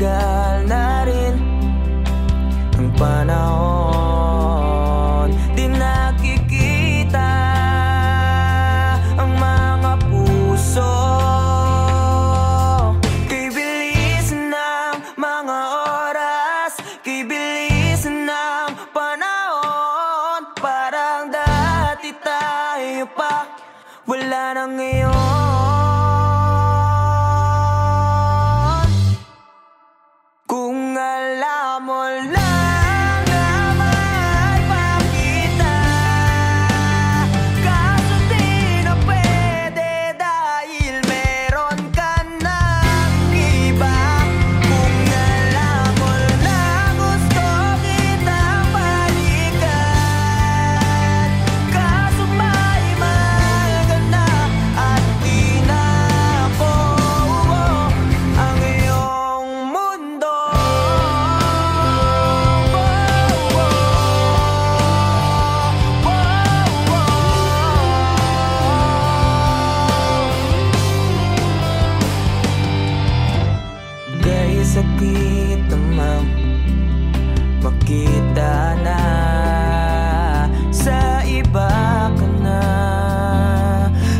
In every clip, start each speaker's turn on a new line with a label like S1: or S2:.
S1: tumagal na rin ang panahon, di nakikita ang mga puso. Kay bilis ng mga oras, kay bilis ng panahon, parang dati tayo pa, wala na ngayon. Kung alam mo lang na mahal pa kita, kaso di na pwede dahil meron ka ng iba. Kung alam mo lang gusto kitang balikan, kaso may mahal ka na at di na ako ang iyong mundo. Dahil sakit namang makita na sa iba ka na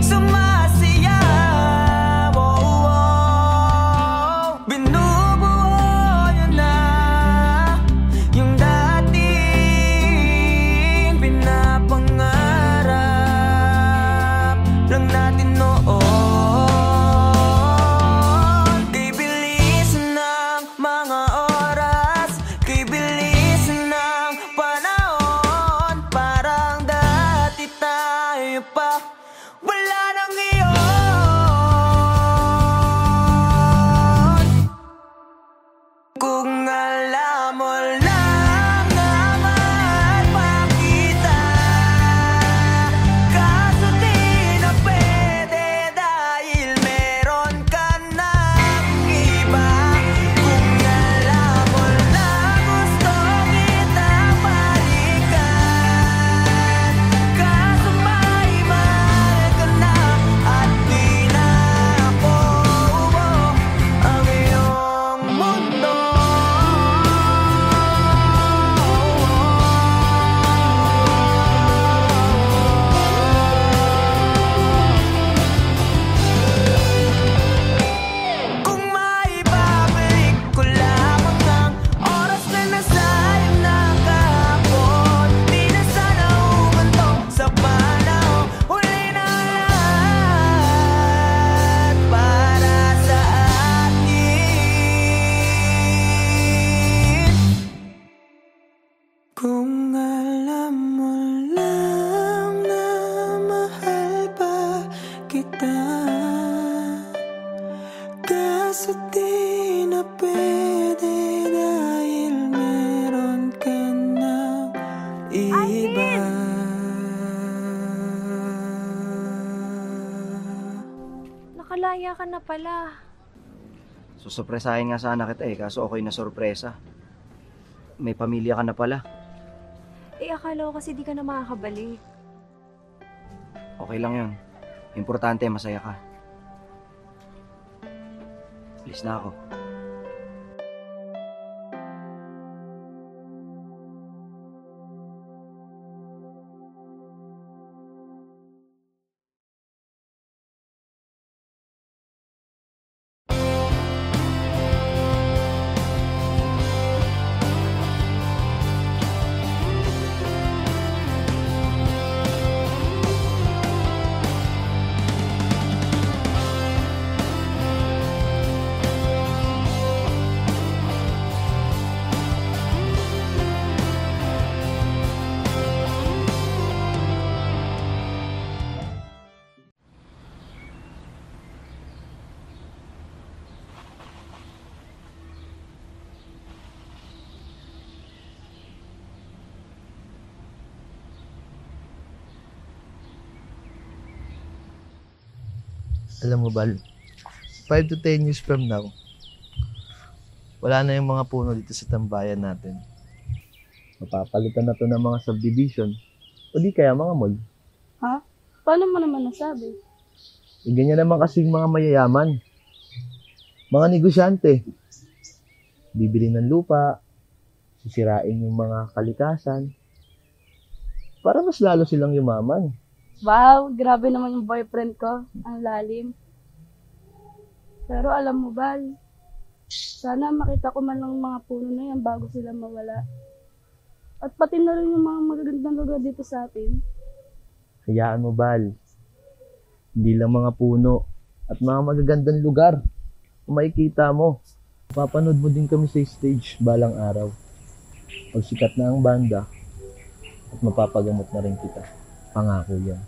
S1: sumasayaw. Binubuo niyo na yung dating pinapangarap lang natin noon. Kay bilis ng mga oras, kay bilis ng panahon, parang dati tayo pa, wala na ngayon. Kung alam mo lang na mahal pa kita, kaso di na pwede dahil meron ka ng iba. Kung alam mo lang gusto kitang balikan, kaso may mahal ka na at di na ako ang iyong mundo. Kung maibabalik ko lamang ang oras na nasayang na kahapon, di na sana humantong sa panahon. Huli na lahat para sa atin. Kung alam mo lang na mahal pa kita, kaso di na pwede dahil meron ka ng iba.
S2: Nakalaya ka na pala.
S3: Susurpresahin nga sana kita kaso ako'y nasurpresa. May pamilya ka na pala.
S2: Akala ko kasi di ka na makakabalik.
S3: Okay lang yun. Importante, masaya ka. Alis na ako.
S4: Alam mo, Bal, 5 to 10 years from now, wala na yung mga puno dito sa tambayan natin. Mapapalitan na to ng mga subdivision o di kaya mga mall.
S5: Ha? Paano mo naman nasabi?
S4: Ganyan naman kasing mga mayayaman. Mga negosyante. bibili ng lupa, sisirain yung mga kalikasan, para mas lalo silang yumaman.
S5: Wow, grabe naman yung boyfriend ko. Ang lalim. Pero alam mo, Bal, sana makita ko man lang mga puno na yan bago sila mawala. At pati na rin yung mga magagandang lugar dito sa atin.
S4: Hayaan mo, Bal. Hindi lang mga puno at mga magagandang lugar kung makikita mo. Papanood mo din kami sa stage balang araw. Pag sikat na ang banda at mapapagamot na rin kita. Pangako yan.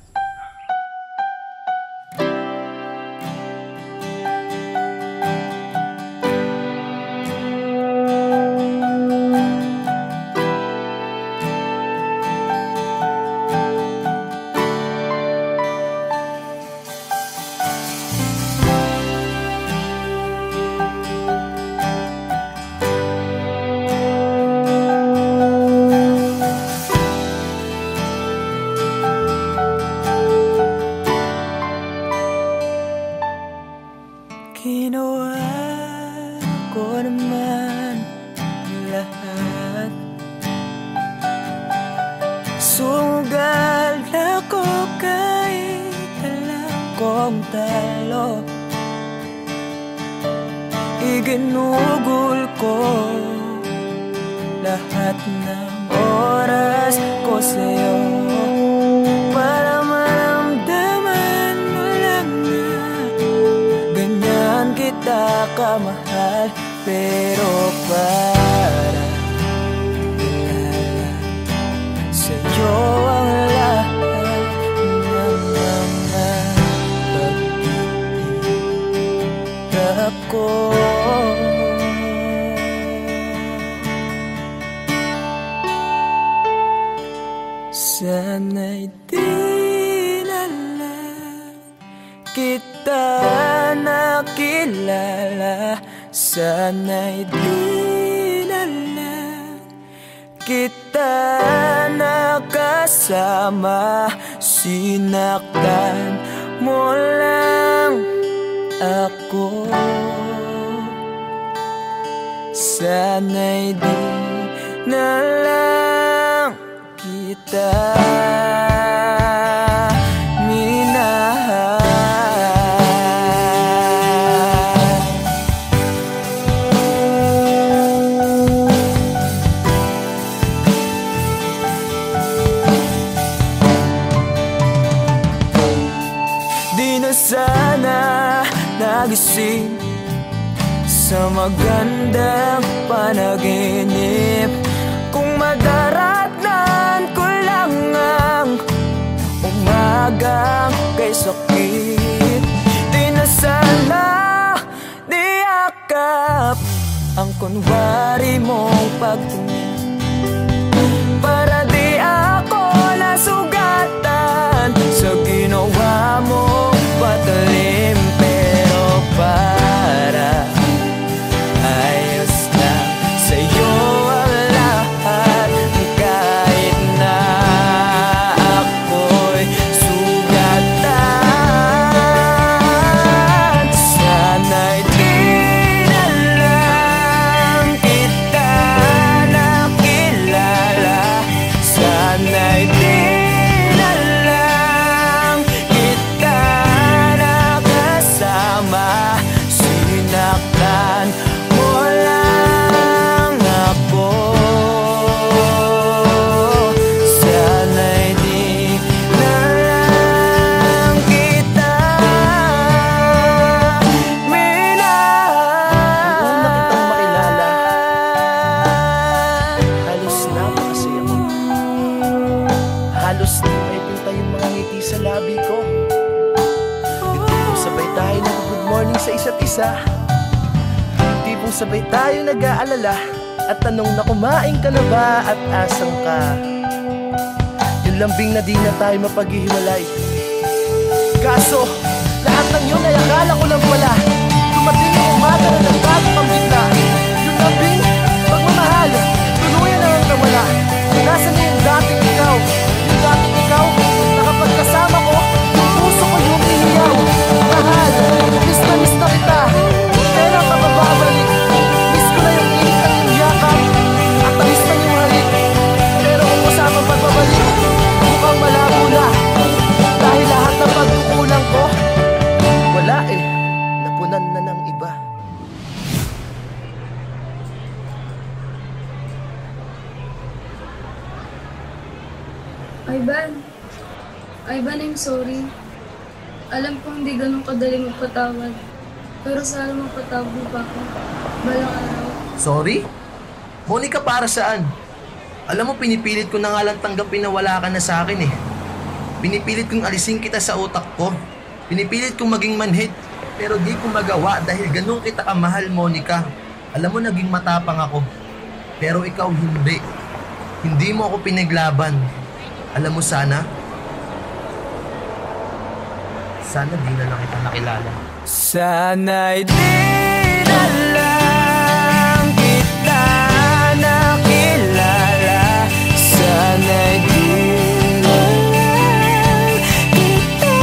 S1: Ginawa ko naman lahat. Sugal ako kahit alam kong talo. Iginugol ko lahat ng oras ko sa'yo para maramdaman mo lang na ganyan kita kamahal. Pero para ilala sa'yo ang lahat ng mga pag-ibig ko. Sana'y di na lang kita nakilala. Sana'y di na lang kita nakasama. Sinaktan mo lang ako. Sana'y di na lang kita minahal. Di na sana nagising sa magandang panaginip kung madaratnan ko lang ang umagang kay sakit. Di na sana niyakap ang kunwari mong pagtingin para di ako nasugatan sa ginawa mong patalim. Pero para ayos lang sa'yo ang lahat kahit na ako'y sugatan. Sana'y di na lang kita nakilala. Sana'y di na lang kita nakasama. Sinaktan mo lang ako. Sana'y di na lang kita minahal.
S3: Noong nakitang makilala, halos napakasaya ko. Halos di may pinta yung mga ngiti sa labi ko. Yung tipong sabay tayo nag-good morning sa isa't isa. Yung tipong sabay tayo nag-aalala at tanong na kumain ka na ba at asan ka. Yung lambing na di na tayo mapaghihiwalay. Kaso, lahat ng yun ay akala ko lang pala. Dumating yung umaga na nagbago kang bigla. Yung lambing, pagmamahal, tuluyan na lang nawala. Nasaan na yung dating ikaw? Yung dating ikaw, na kapag kasama ko, yung puso ko yung iniyaw. Mahal, miss na kita. Pero kapababalik, miss ko na yung init
S5: Ivan, I'm sorry. Alam ko hindi ganun kadali magpatawad. Pero sana magpatawad mo pa ako. Balang araw.
S3: Sorry? Monica, para saan? Alam mo, pinipilit ko na nga lang tanggapin na wala ka na sa akin eh. Pinipilit kong alisin kita sa utak ko. Pinipilit kong maging manhid. Pero di ko magawa dahil ganun kita kamahal, Monica. Alam mo, naging matapang ako. Pero ikaw hindi. Hindi mo ako pinaglaban. Alam mo, sana di na lang kita nakilala.
S1: Sana'y di na lang kita nakilala. Sana'y di na lang kita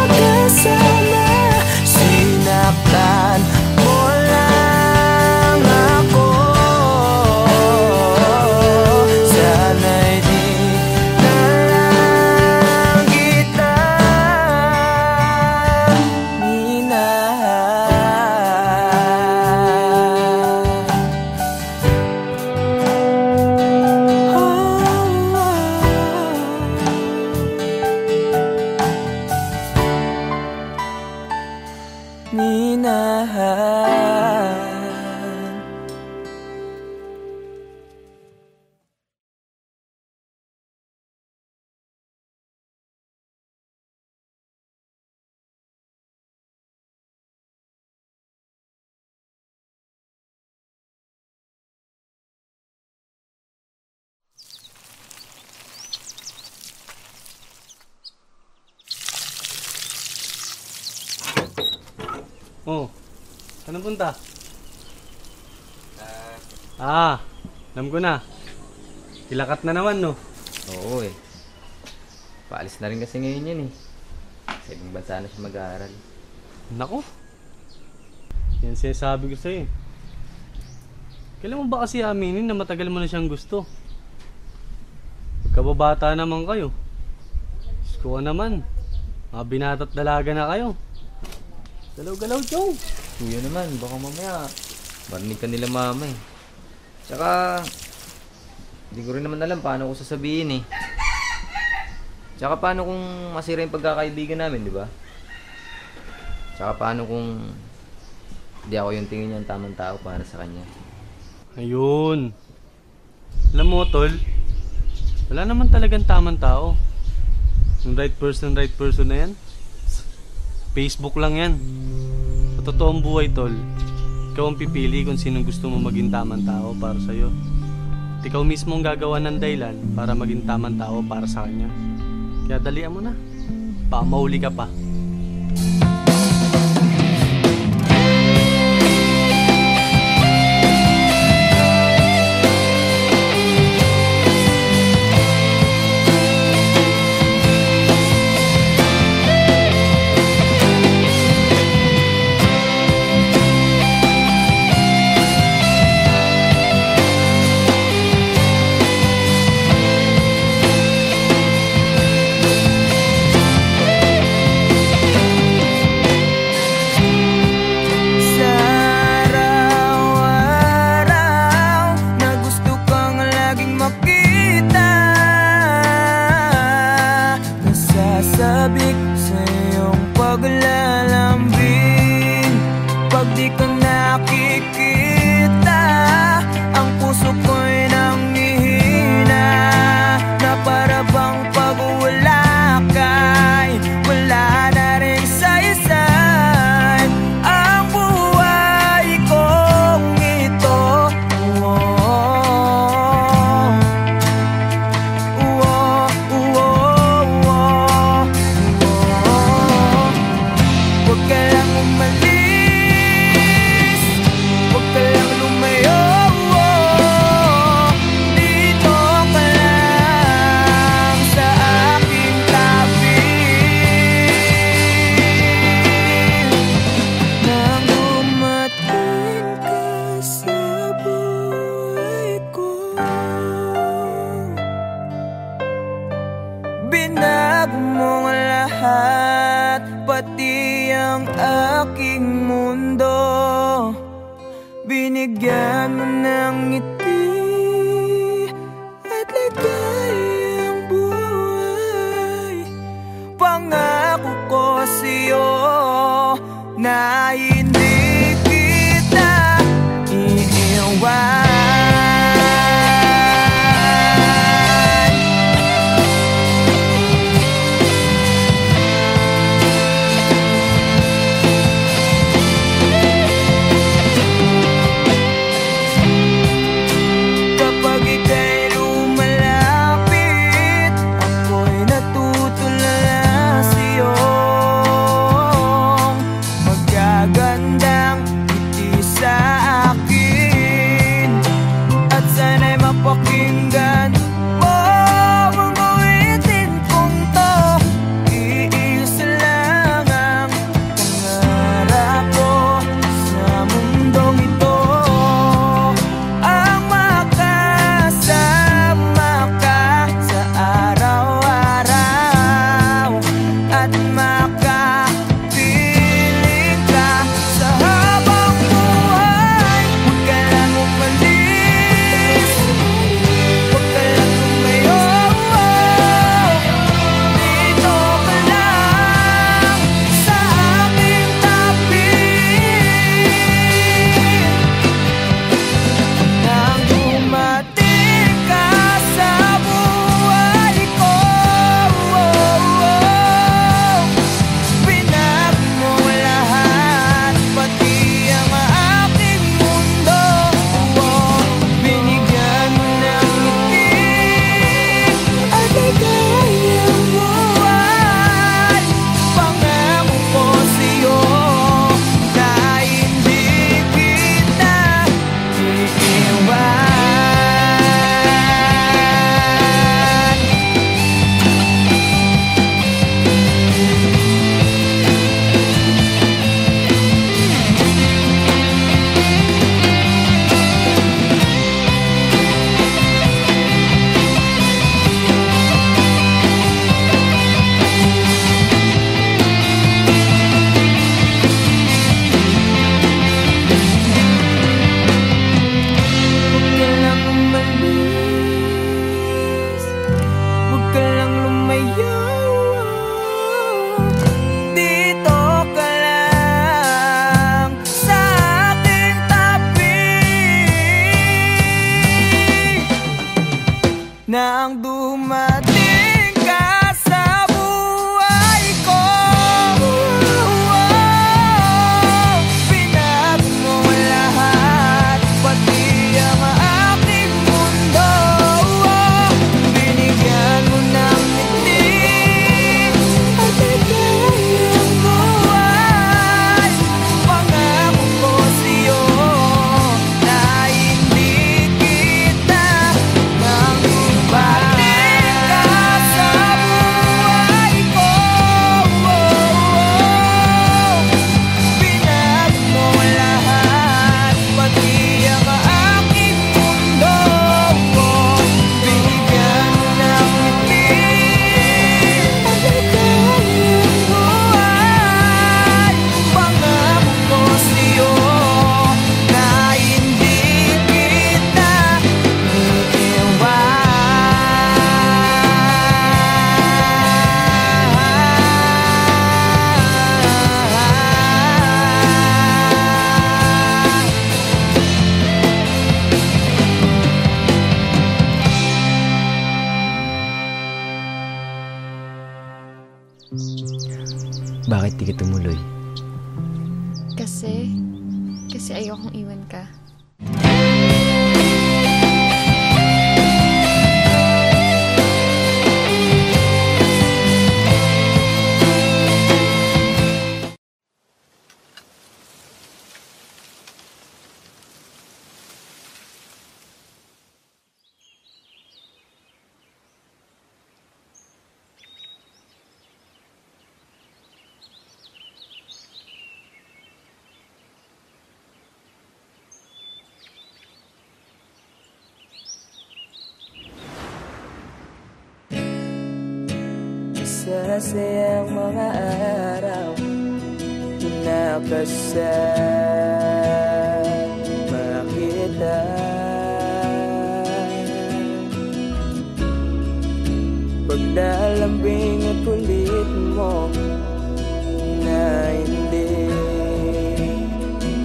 S1: nakasama. Sinaktan mo lang ako. Sana'y di na lang kita minahal.
S6: Oh, saan punta? Alam ko na. Ilakat na naman, no?
S7: Oo eh. Paalis na rin kasi ngayon yan eh. Sa ibang bansa na siya mag-aaral.
S6: Nako. Yan sinasabi ko sa'yo eh. Kailan mo ba kasi aminin na matagal mo na siyang gusto? Pagkababata naman kayo. Diyos ko naman. Mga binata't dalaga na kayo. Galaw-galaw, Chong.
S7: Kuya naman, baka mamaya marinig ka nila mama eh. Tsaka, hindi ko rin naman alam paano ko sasabihin eh. Tsaka paano kung masira yung pagkakaibigan namin, di ba? Tsaka paano kung hindi ako yung tingin niya ang tamang tao para sa kanya.
S6: Ayun. Alam mo, tol, wala naman talagang tamang tao. Yung right person na yan, Facebook lang yan. Sa totoong buhay, tol, ikaw ang pipili kung sinong gusto mo maging tamang tao para sa'yo. At ikaw mismo ang gagawa ng dahilan para maging tamang tao para sa kanya. Kaya dalian mo na. Baka mahuli ka pa.
S1: Sabik sa iyong paglalambing. Pag di ka nakikita, ang puso ko'y nanghihina. Na para bang pag wala ka'y wala na rin saysay ang buhay kong ito. Huwag ka lang umalis, huwag ka lang lumayo. Dito ka lang sa aking tabi. Nang dumating ka sa buhay ko, binago mo ang lahat, pati ang aking mundo. Binigyan mo ng ngiti at ligayang buhay.
S7: di ka tumuloy?
S8: Kasi ayokong iwan ka.
S1: Masasayang mga araw na kasama kita. Paglalambing at kulit mo na hindi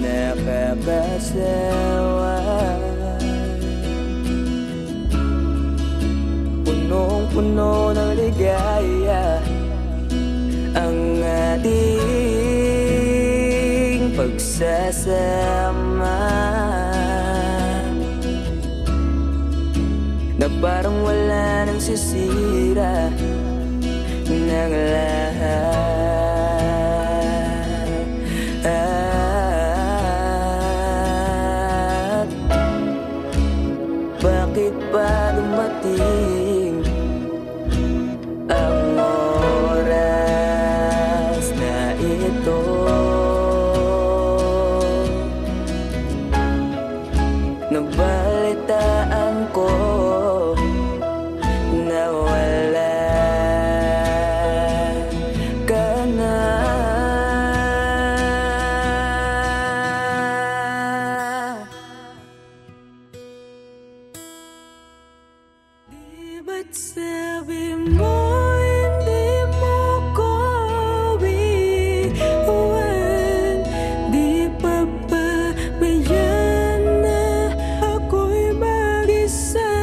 S1: nakakasawa. Punong-puno ng ligaya ang ating pagsasama, na parang wala nang sisira ng lahat. Bakit ba dumating ang oras na ito? Nabalitaan ko na wala ka na. Di ba't sabi mo hindi mo ko iwan? Di pa ba bayan na ako'y mag-isa?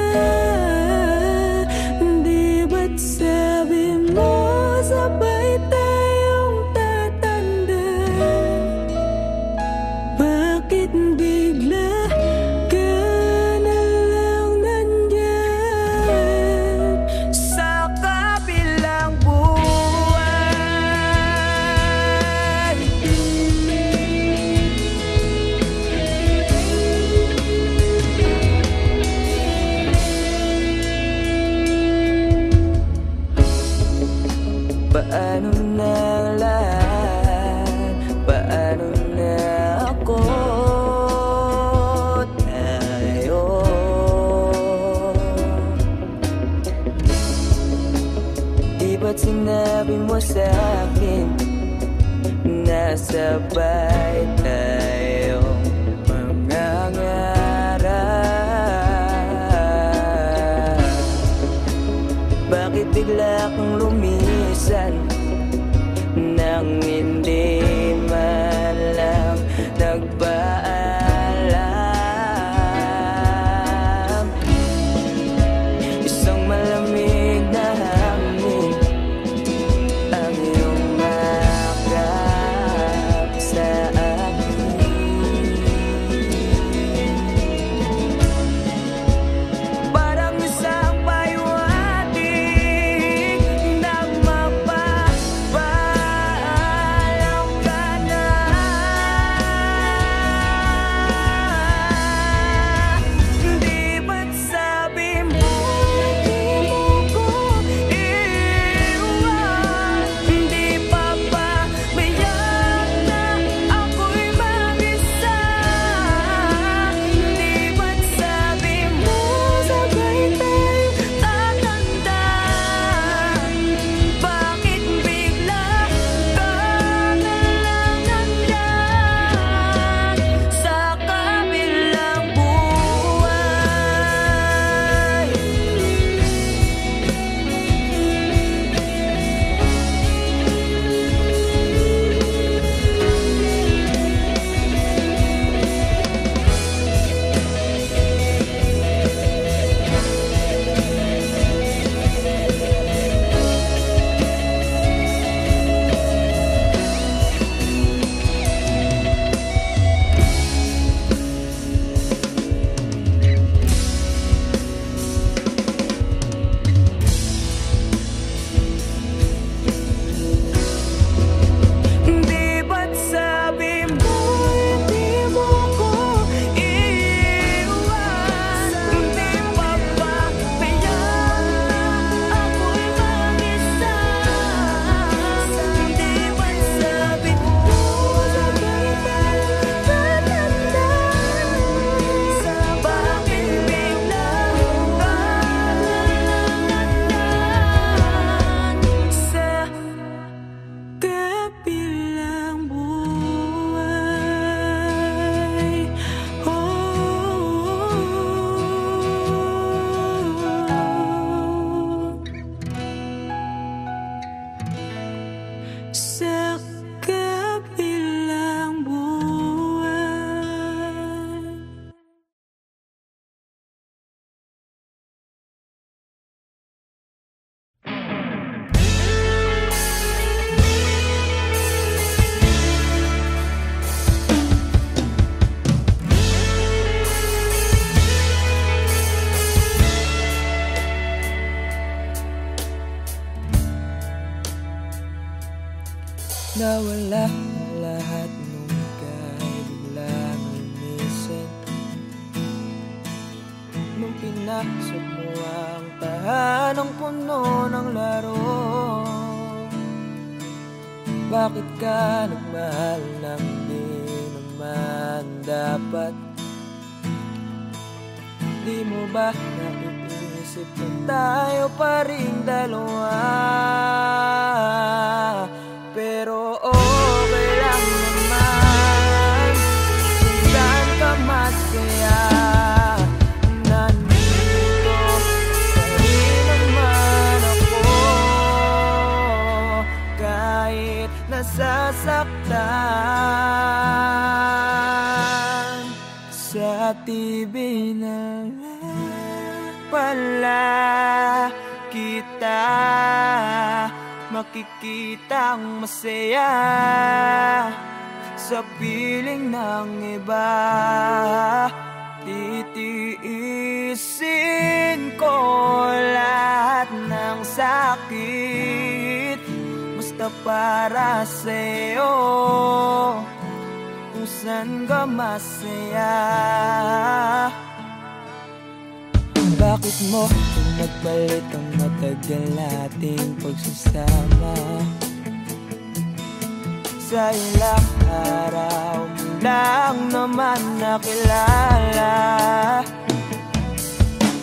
S1: Di ba't sabi mo sabay tayong tatanda? Bakit bigla ka na lang nandyan sa kabilang buwan? Paano na ang lahat? Paano na ako? Tayo di ba't sinabi mo sa'kin na sabay tayong mangangarap? Bakit bigla kang lumisan nang hindi man lang nagpaalam? Isang malamig na hangin ang iyong makap sa akin. Parang isang paywating Nawala ang lahat nung ika'y biglang lumisin. Nung pinasok mo ang tahanang puno ng laro, bakit ka nagmahal nang di naman dapat? Di mo ba naiisip na tayo pa rin dalawa? Pero okay lang naman kung saan ka masaya. Nandito pa rin naman ako, kahit nasasaktan. Sa TV na lang pala kita makikitang masaya sa piling ng iba. Titiisin ko lahat ng sakit basta para sa'yo, kung saan ka masaya. Bakit mo kung nagpalit ang matagal nating pagsasama? Sa ilang araw mo lang naman nakilala.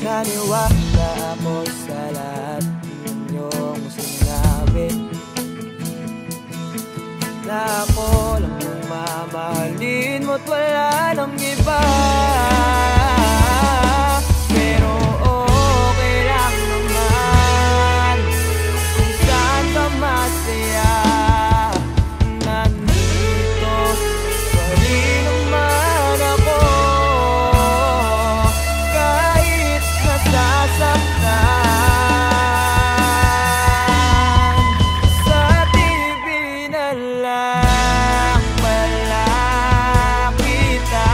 S1: Naniwala ako sa lahat ng iyong sinabi, na ako lang ang mamahalin mo't wala nang iba. Pero okay lang naman kung saan ka masaya. Nandito pa rin naman ako, kahit nasasaktan. Sa TV na lang pala kita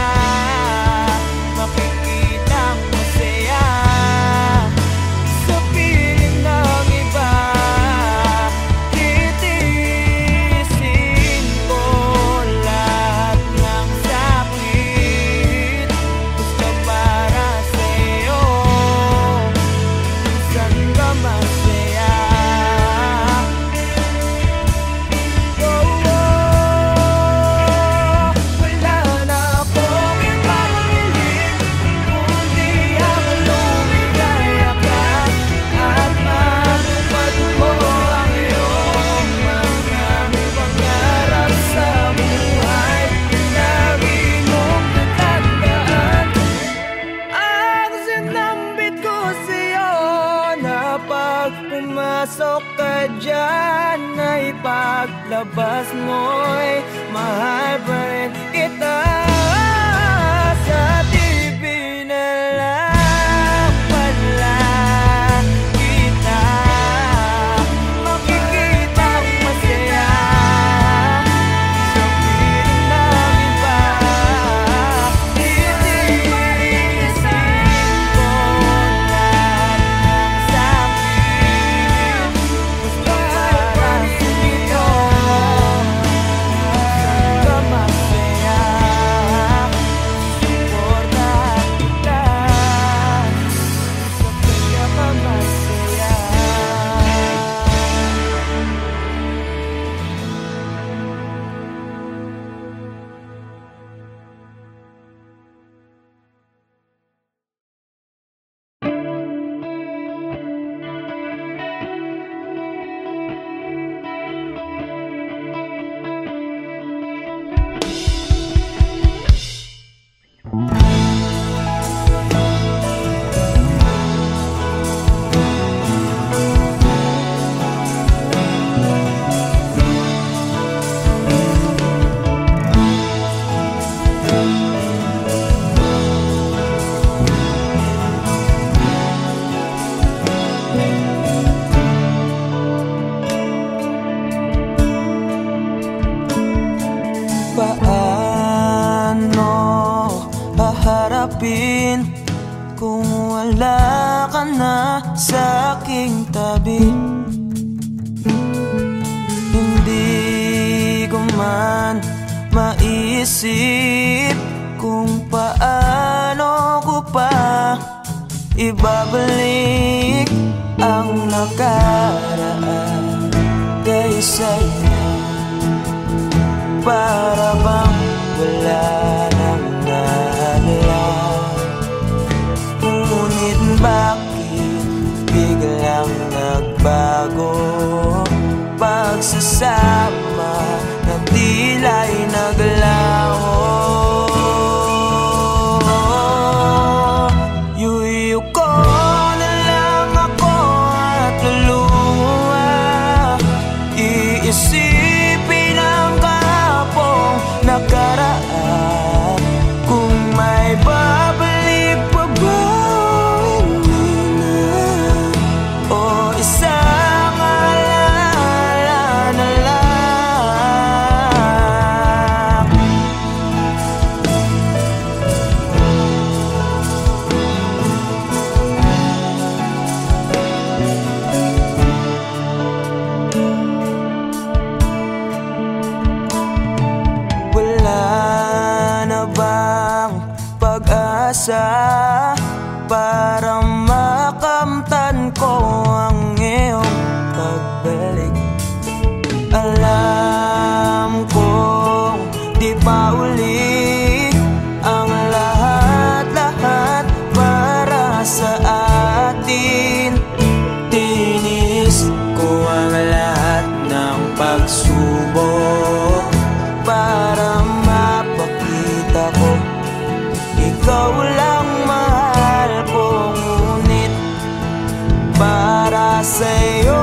S1: makikitang masaya sa piling ng iba. Titiisin ko lahat ng sakit basta para sa'yo, kung saan ka masaya. Wala na akong ibang hiling kundi ang lumigaya ka at matupad mo ang iyong mga pangarap sa buhay. Lagi mong tatandaan ang sinambit ko sa'yo, na pag pumasok ka dyan ay paglabas mo'y mahal pa rin kita. Sa TV na lang pala kita makikitang masaya sa piling ng iba. Titiisin ko lahat ng sakit basta para sa'yo, saan ka masaya. Suportahan kita sa pinakamasaya. Paano haharapin kung wala ka na sa aking tabi? Hindi man maisip kung paano ko pa ibabalik ang nakaraan kay sa'yo. Para bang wala nang nahalal, ngunit bakit biglang nagbago? Pagsasama na tila'y naglaho. Yuyu ko na lang ako at luluha, iisipin ang kahapong nakaraan. Kung may babalik pa ba, hindi na, o isang alaala na lang. Wala na bang pag-asa para makamtan ko ang iyong pagbalik? Alam kong di pa uli ang lahat-lahat para sa atin. Tinis ko ang lahat ng pagsubok para mapakita ko ikaw lang mahal ko. Ngunit para sa'yo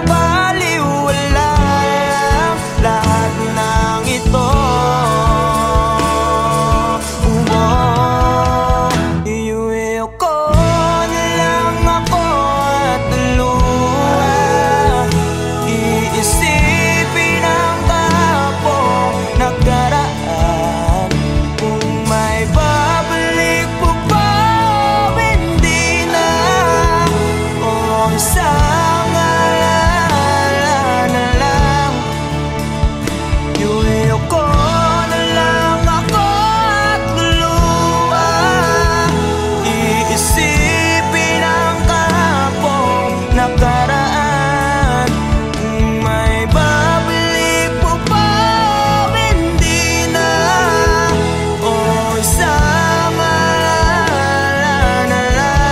S1: baliwala lang lahat ng ito. Iuwi ko na lang ako at luha, iisipin ang kahapong nakaraan. Kung may babalik po ba, hindi na, o isang alaala na lang. Iuwi ko na lang ako at luluha, iisipin ang kahapong nakaraan. Kung may babalik po ba, hindi na, o isang alaala na lang.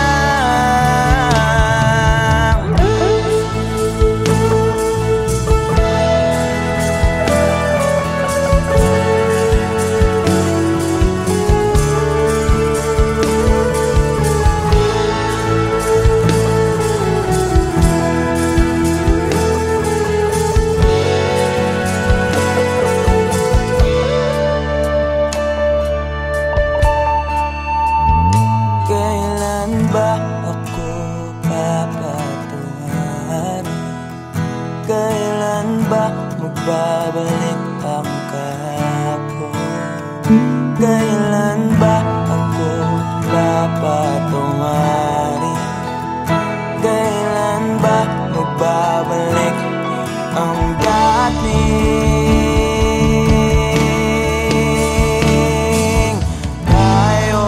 S1: Kailan ba ako papatuhan? Kailan ba magbabalik ang kahapon? Kailan ba ako papatunganin? Kailan ba magbabalik ang dating tayo?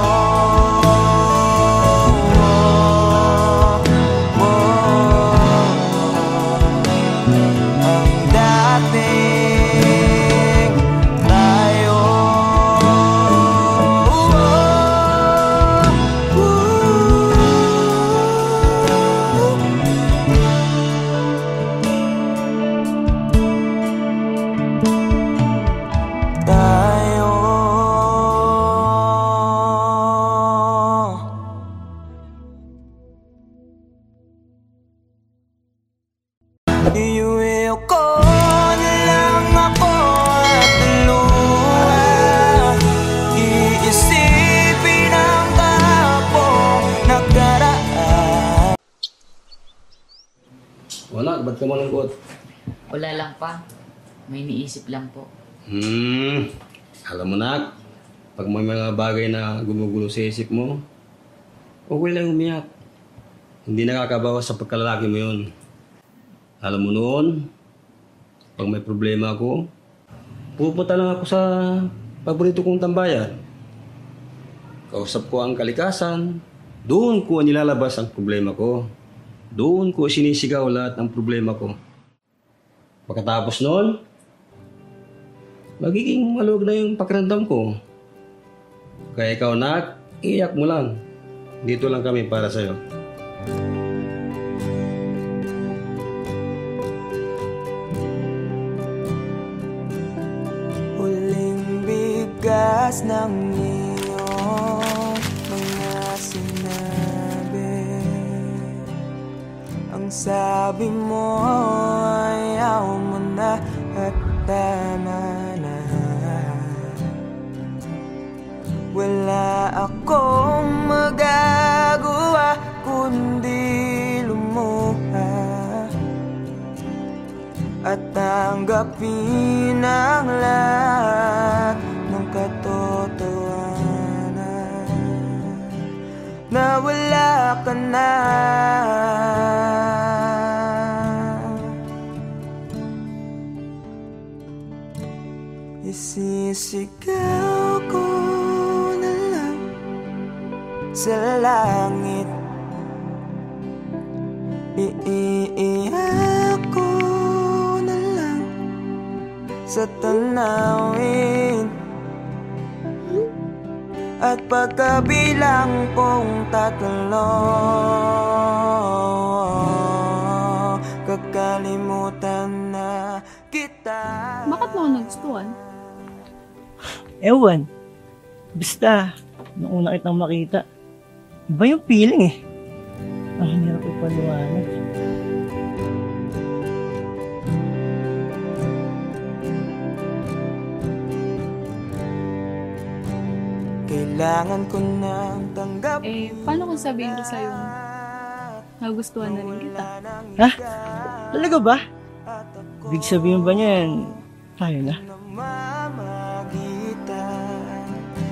S1: Ang dating tayo. Tayo. Iuwi ko na lang ako at luha, iisipin ang kahapong nakaraan.
S9: Wala, ba't ka malungkot?
S10: Wala lang pa. May iniisip lang po.
S9: Alam mo na, pag may mga bagay na gumugulo sa isip mo, okay lang umiyak. Hindi nakakabawas sa pagkalalaki mo yun. Alam mo noon, pag may problema ako, pupunta lang ako sa paborito kong tambayan. Kausap ko ang kalikasan. Doon ko nilalabas ang problema ko. Doon ko sinisigaw lahat ng problema ko. Pagkatapos noon, magiging maluwag na yung pakiramdam ko. Kaya ikaw, Nak, iyak mo lang. Dito lang kami para sa'yo.
S1: Huling bigas ng iyong mga sinabi. Ang sabi mo, ayaw mo na at tama na. Wala akong magagawa kundi lumuha at tanggapin ang lahat ng katotohanan na wala ka na. Isisigaw ko na lang sa langit, iiyak ko na lang sa tanawin, at pagkabilang kong 3, kakalimutan na kita.
S5: Bakit mo ako nagustuhan?
S11: Ewan. Basta, nung una kitang makita, iba yung feeling eh. Ang hirap ipaliwanag.
S1: Kailangan ko nang tanggapin.
S5: Paano kung sabihin ko sa'yo, nagustuhan na rin kita?
S11: Ha? Talaga ba? Ibig sabihin ba niyan, tayo na?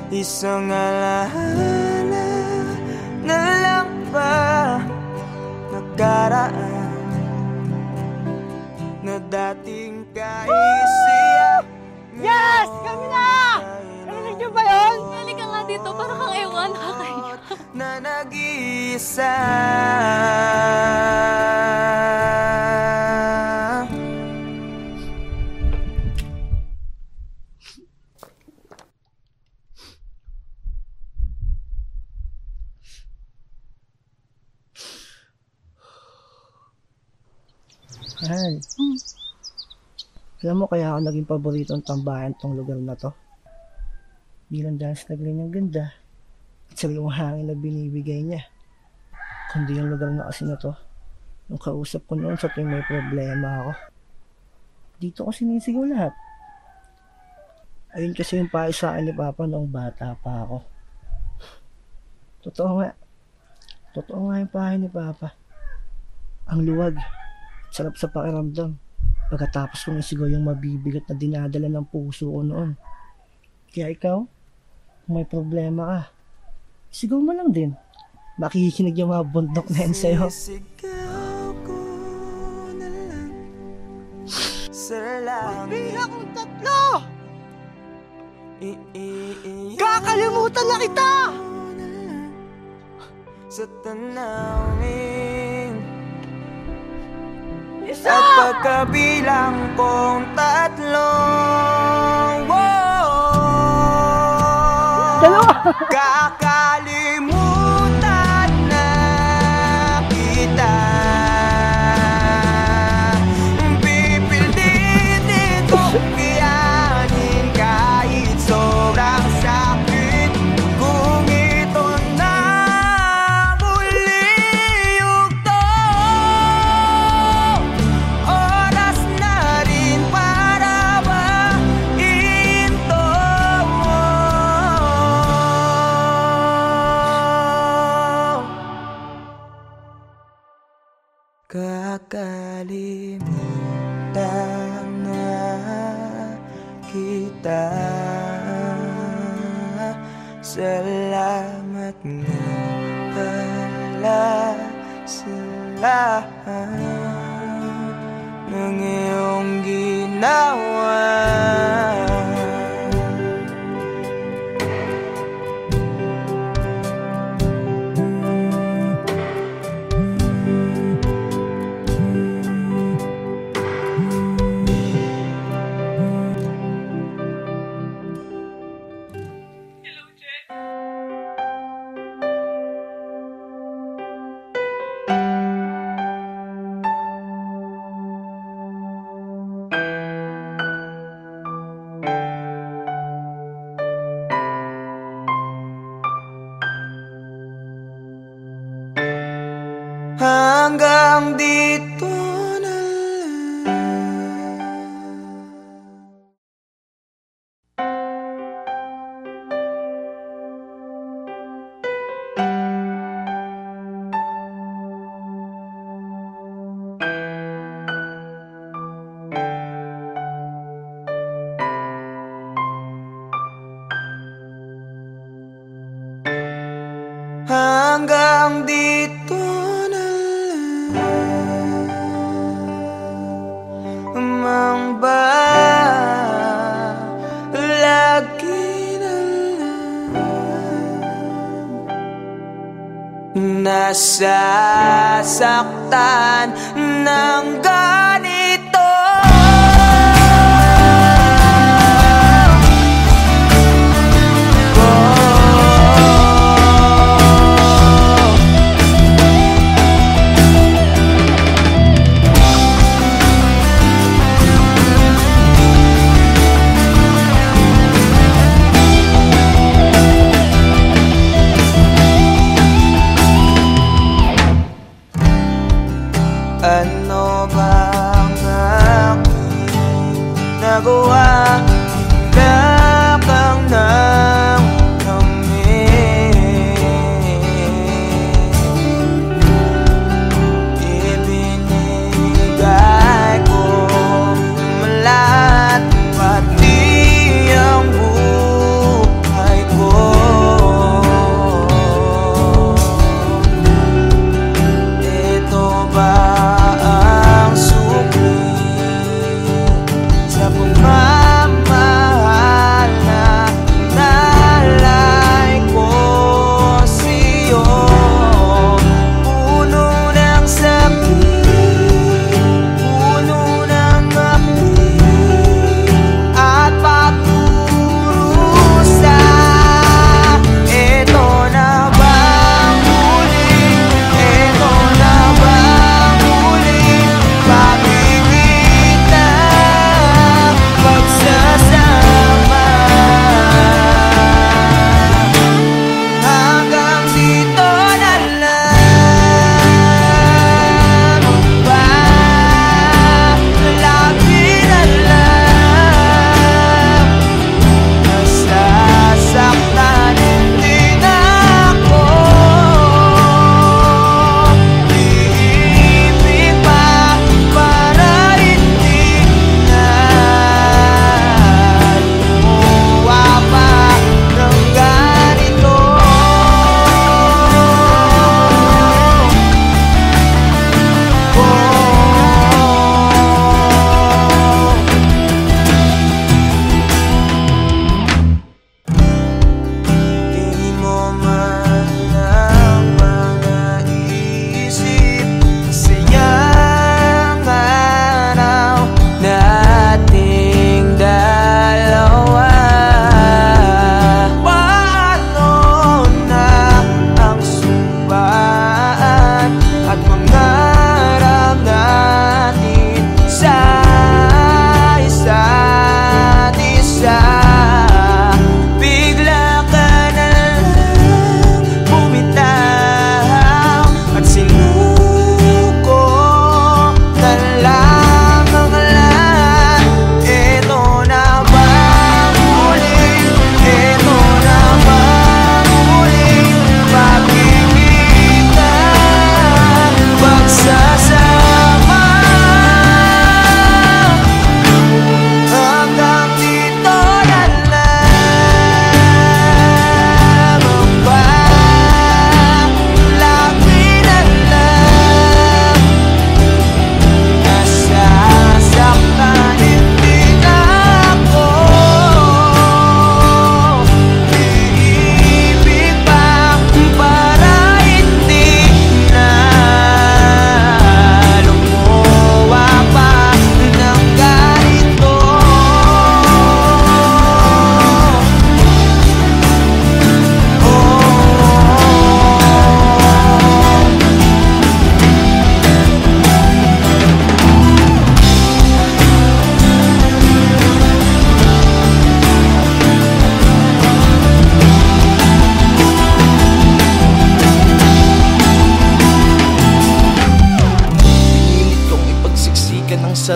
S1: Isang alaala na lang ba nakaraan na dating kaisiya.
S11: Yes! Kami na! Narinig niyo ba yun?
S5: Halika nga dito, parang kang ewan, nakakaiyak.
S1: Na nag-iisa.
S11: Mahal. Alam mo kaya ako naging paboritong tambayan tong lugar na to? Bilang dahil sa kanyang ganda at sa yung hangin na binibigay niya. Kundi yung lugar na kasi na to, nung kausap ko noon sa tuwing may problema ako, dito ko sinisigaw lahat. Ayun kasi yung payo sa akin ni Papa noong bata pa ako. Totoo nga yung payo ni Papa. Ang luwag. Sarap sa pakiramdam. Pagkatapos kong isigaw yung mabibigat na dinadala ng puso ko noon. Kaya ikaw, kung may problema ka, sigaw mo lang din. Makikinig yung mga bundok na yan sa'yo.
S1: Sisigaw ko na lang sa langit.
S11: Bilang kong 3! Kakalimutan na kita!
S1: Sa tanawin,
S11: isa!
S1: at pagkabilang kong 3,
S11: Dalawa!
S1: kakalimutan na kita. Pipilitin kong kayanin kahit sobrang sakit. Kung ito na muli yugto, oras na rin para mahinto. Kakalimutan na kita. Salamat nga pala sa lahat ng iyong ginawa. hanggang dito na hanggang dito na lamang ba lagi na lang nasasaktan ng ganito. Ano ba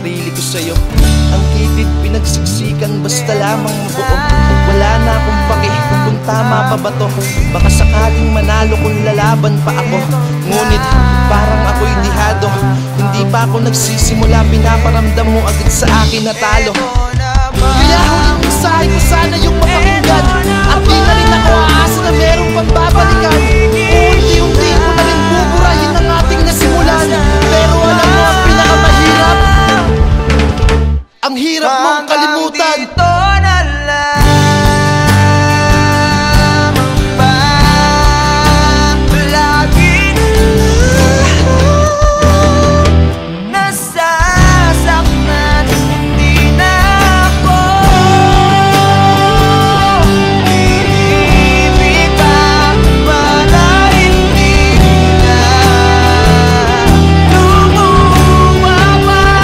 S3: sarili ko sa'yo. Ang kitid pinagsiksikan, basta lamang mabuo. Wala na akong pake kung tama pa ba to. Baka sakaling manalo kung lalaban pa ako. Ngunit parang ako'y lihado. Hindi pa ako nagsisimula, pinaparamdam mo agad sa akin na talo. Kaya huling mensahe ko sana yung mapakinggan. At di na rin ako aasa na merong pambabalikan. Unti-unti ko na rin buburahin ang ating nasimulan. Pero alam mo ang pinakamahirap, ang hirap mong kalimutan.
S1: Dito na lang lagi nasasaktan. Hindi na ako iibigay para hindi na lumuwawak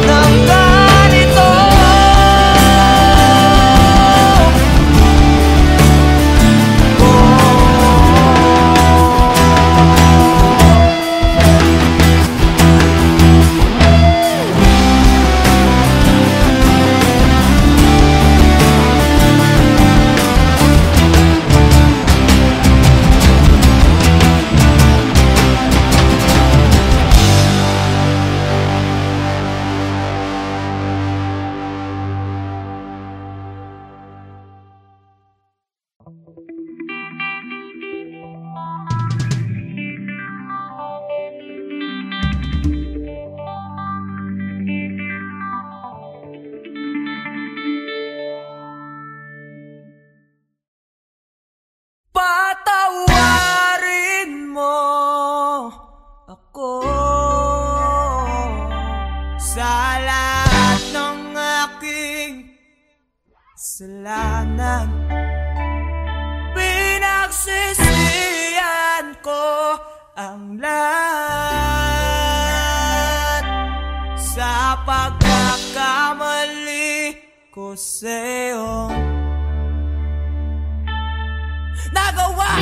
S1: ng ganito. Patawarin mo ako sa lahat ng aking kasalanan. Pinagsisihan ko ang lahat sa pagkakamali ko sa'yo nagawa.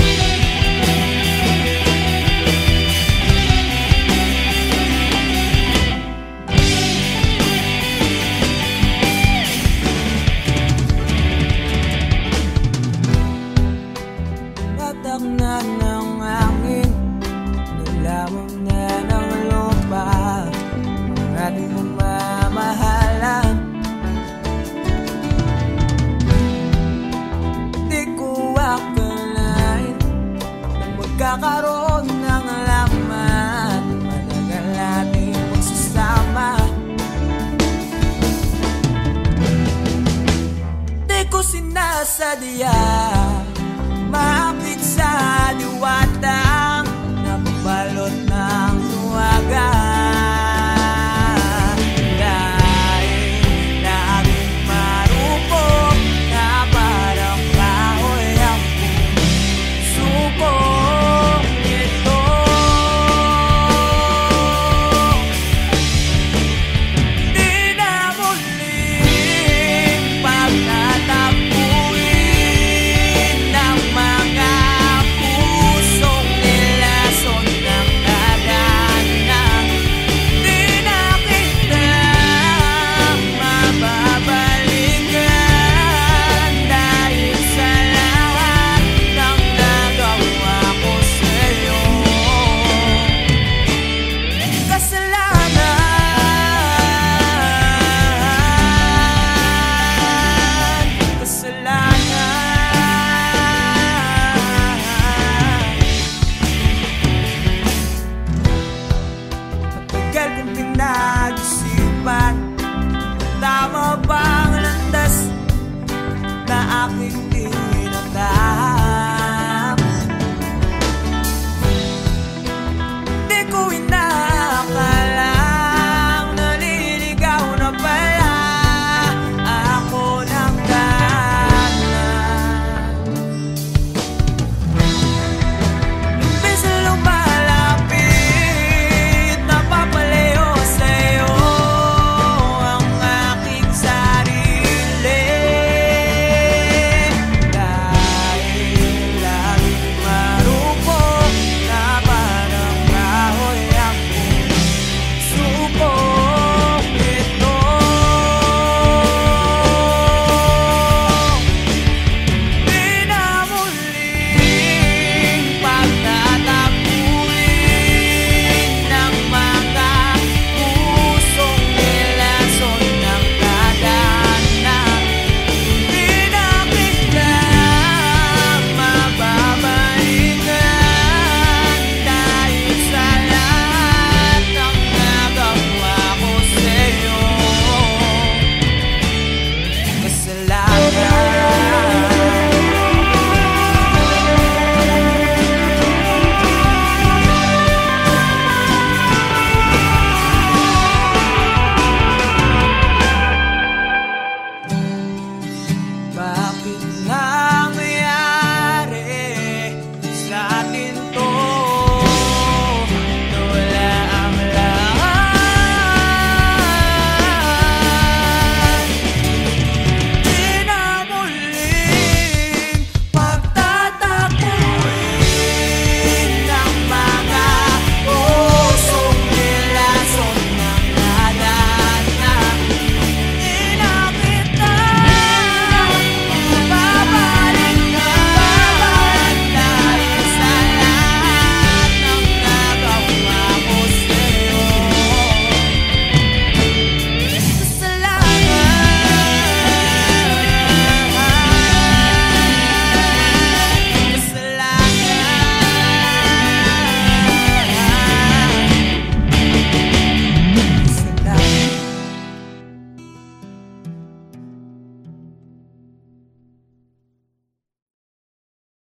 S1: Tatak na ng hangin, nilamon na ng lupa ang ating mamahalan. Di ko akalain na magkakaroon ng laman, matagal natin magsasama. Di ko sinasadya,